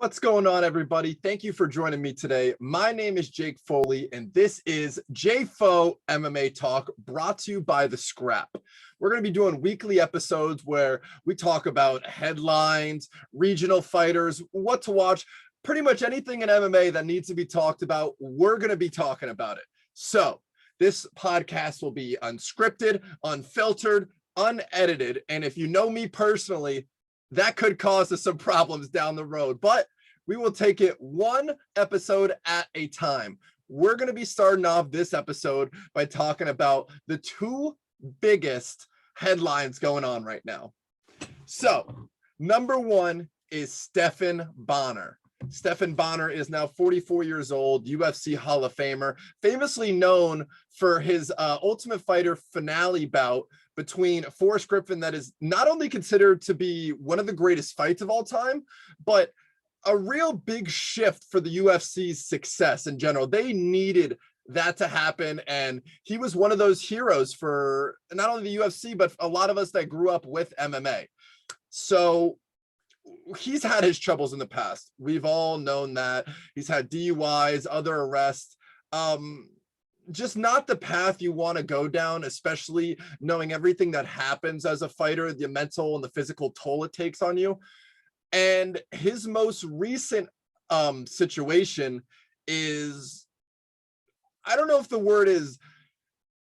What's going on, everybody? Thank you for joining me today. My name is Jake Foley, and this is JFo MMA Talk, brought to you by The Scrap. We're going to be doing weekly episodes where we talk about headlines, regional fighters, what to watch, pretty much anything in MMA that needs to be talked about. We're going to be talking about it. So this podcast will be unscripted, unfiltered, unedited, and if you know me personally, that could cause us some problems down the road, but we will take it one episode at a time. We're going to be starting off this episode by talking about the two biggest headlines going on right now. So, number one is Stephan Bonnar. Stephan Bonnar is now 44 years old, UFC Hall of Famer, famously known for his Ultimate Fighter finale bout between Forrest Griffin that is not only considered to be one of the greatest fights of all time, but a real big shift for the UFC's success in general. They needed that to happen, and he was one of those heroes for not only the UFC, but a lot of us that grew up with MMA. So he's had his troubles in the past. We've all known that. He's had DUIs, other arrests. Just not the path you want to go down, especially knowing everything that happens as a fighter, the mental and the physical toll it takes on you. And his most recent situation is, I don't know if the word is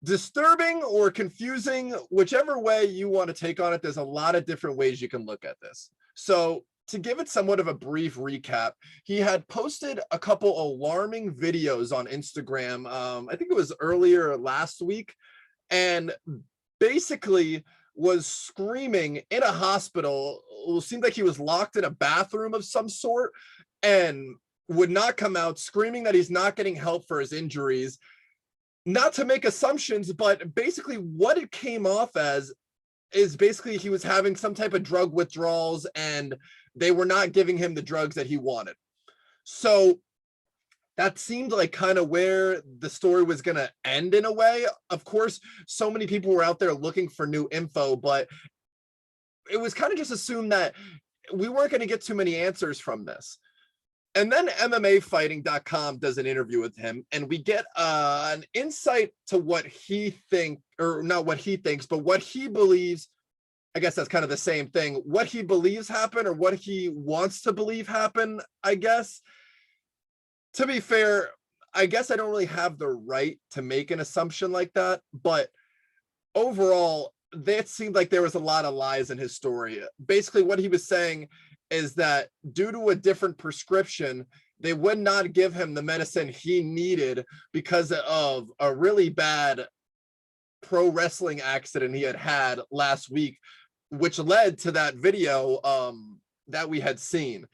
disturbing or confusing, whichever way you want to take on it. There's a lot of different ways you can look at this. So to give it somewhat of a brief recap, he had posted a couple alarming videos on Instagram. I think it was earlier last week, and basically was screaming in a hospital. It seemed like he was locked in a bathroom of some sort and would not come out, screaming that he's not getting help for his injuries. Not to make assumptions, but basically what it came off as is basically he was having some type of drug withdrawals and they were not giving him the drugs that he wanted. So that seemed like kind of where the story was going to end in a way. Of course, so many people were out there looking for new info, but it was kind of just assumed that we weren't going to get too many answers from this. And then MMAfighting.com does an interview with him, and we get an insight to what he thinks, or not what he thinks, but what he believes. I guess that's kind of the same thing. What he believes happened, or what he wants to believe happened, I guess. To be fair, I guess I don't really have the right to make an assumption like that, but overall, that seemed like there was a lot of lies in his story. Basically, what he was saying is that due to a different prescription, they would not give him the medicine he needed because of a really bad pro wrestling accident he had last week, which led to that video that we had seen.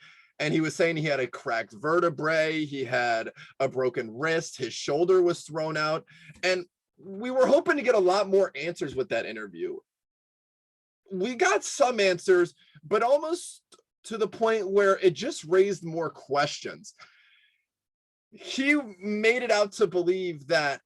And he was saying he had a cracked vertebrae, he had a broken wrist, his shoulder was thrown out, and we were hoping to get a lot more answers with that interview. We got some answers, but almost to the point where it just raised more questions. He made it out to believe that,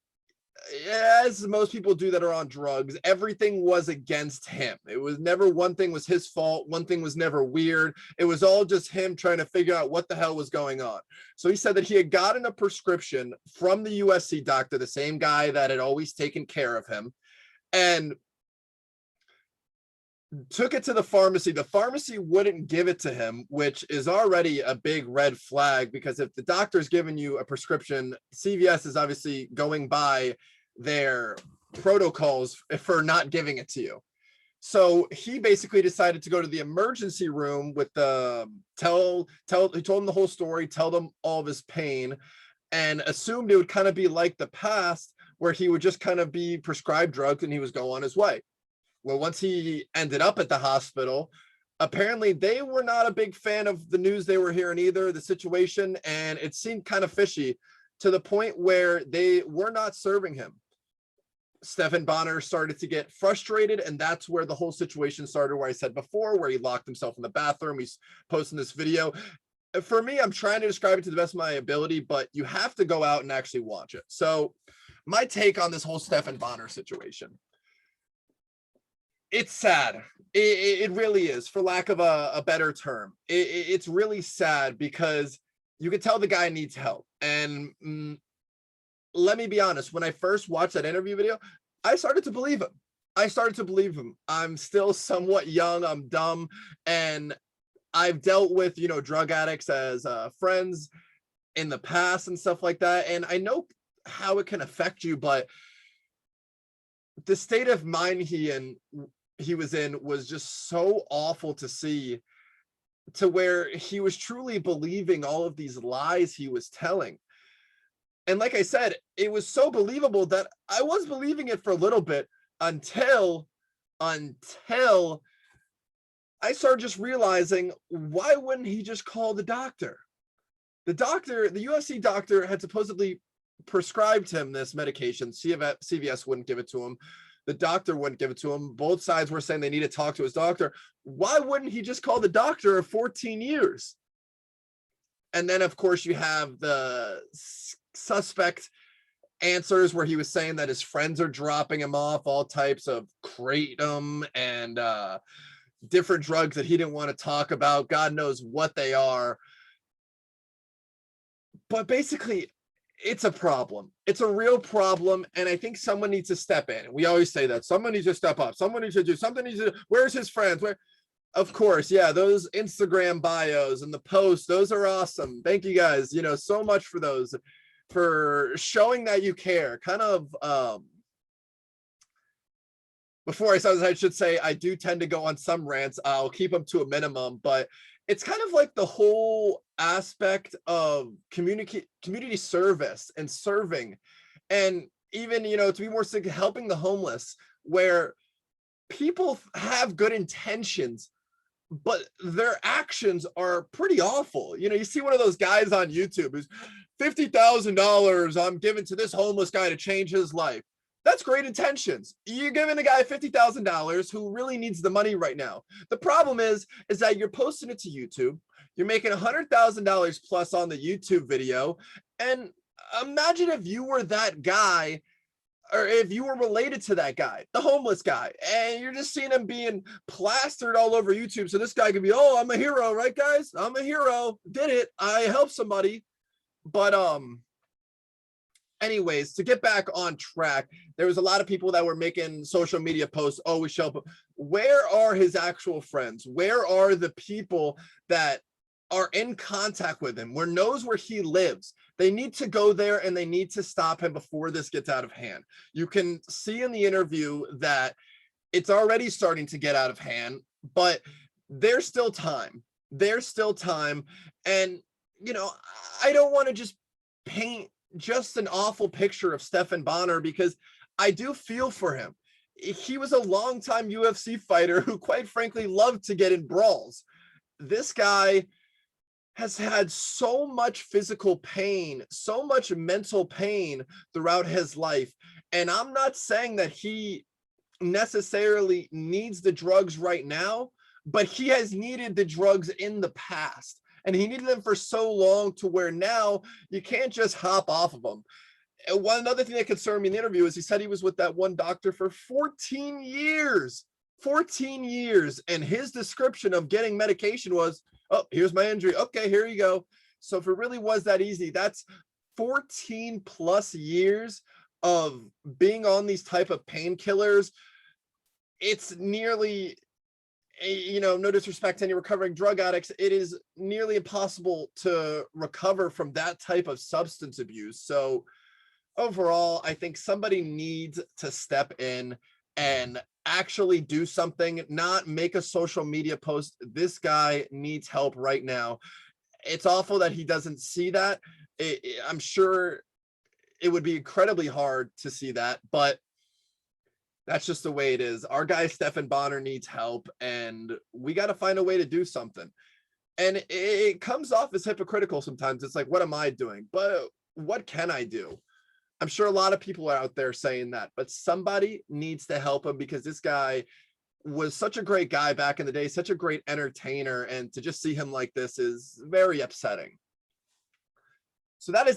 as most people do that are on drugs, everything was against him. It was never one thing was his fault. One thing was never weird. It was all just him trying to figure out what the hell was going on. So he said that he had gotten a prescription from the USC doctor, the same guy that had always taken care of him, and took it to the pharmacy. The pharmacy wouldn't give it to him, which is already a big red flag, because if the doctor's giving you a prescription, CVS is obviously going by their protocols for not giving it to you. So he basically decided to go to the emergency room with the he told them the whole story, tell them all of his pain, and assumed it would kind of be like the past where he would just kind of be prescribed drugs and he was go on his way. Well, once he ended up at the hospital, apparently they were not a big fan of the news they were hearing either, the situation, and it seemed kind of fishy to the point where they were not serving him. Stephan Bonnar started to get frustrated, and that's where the whole situation started, where I said before, where he locked himself in the bathroom. He's posting this video. For me, I'm trying to describe it to the best of my ability, but you have to go out and actually watch it. So my take on this whole Stephan Bonnar situation. It's sad. It really is, for lack of a better term. It's really sad because you could tell the guy needs help. And let me be honest, when I first watched that interview video, I started to believe him. I'm still somewhat young, I'm dumb, and I've dealt with, drug addicts as friends in the past and stuff like that. And I know how it can affect you, but the state of mind he was in was just so awful to see, to where he was truly believing all of these lies he was telling. And like I said, it was so believable that I was believing it for a little bit until I started just realizing, why wouldn't he just call the doctor? The UFC doctor had supposedly prescribed him this medication. CVS wouldn't give it to him. The doctor wouldn't give it to him. Both sides were saying they need to talk to his doctor. Why wouldn't he just call the doctor of 14 years? And then, of course, you have the suspect answers where he was saying that his friends are dropping him off all types of kratom and different drugs that he didn't want to talk about. God knows what they are. But basically, it's a problem. It's a real problem. And I think someone needs to step in. We always say that someone needs to step up. Someone needs to do something. Where's his friends? Where? Of course. Yeah. Those Instagram bios and the posts, those are awesome. Thank you guys, so much for those, for showing that you care. Kind of, before I should say, I do tend to go on some rants. I'll keep them to a minimum, but it's kind of like the whole aspect of community service and serving, and even, to be more sick, helping the homeless, where people have good intentions, but their actions are pretty awful. You see one of those guys on YouTube who's $50,000 I'm giving to this homeless guy to change his life. That's great intentions. You're giving a guy $50,000 who really needs the money right now. The problem is that you're posting it to YouTube. You're making $100,000 plus on the YouTube video. And imagine if you were that guy, or if you were related to that guy, the homeless guy, and you're just seeing him being plastered all over YouTube. So this guy could be, oh, I'm a hero, right, guys? I'm a hero. Did it. I helped somebody. But anyways, to get back on track, there was a lot of people that were making social media posts. Oh, we show up. Where are his actual friends? Where are the people that are in contact with him, where knows where he lives? They need to go there and they need to stop him before this gets out of hand. You can see in the interview that it's already starting to get out of hand, but there's still time. There's still time. And, I don't want to just paint just an awful picture of Stephan Bonnar, because I do feel for him. He was a longtime UFC fighter who, quite frankly, loved to get in brawls. This guy has had so much physical pain, so much mental pain throughout his life. And I'm not saying that he necessarily needs the drugs right now, but he has needed the drugs in the past. And he needed them for so long, to where now you can't just hop off of them. And one other thing that concerned me in the interview is he said he was with that one doctor for 14 years. 14 years. And his description of getting medication was, oh, here's my injury. Okay, here you go. So if it really was that easy, that's 14 plus years of being on these type of painkillers. It's nearly, no disrespect to any recovering drug addicts, it is nearly impossible to recover from that type of substance abuse. So overall, I think somebody needs to step in and actually do something, not make a social media post. This guy needs help right now. It's awful that he doesn't see that. I'm sure it would be incredibly hard to see that, but that's just the way it is. Our guy Stephan Bonnar needs help, and we got to find a way to do something. And it comes off as hypocritical sometimes. It's like, what am I doing? But what can I do? I'm sure a lot of people are out there saying that, but somebody needs to help him, because this guy was such a great guy back in the day, such a great entertainer, and to just see him like this is very upsetting. So that is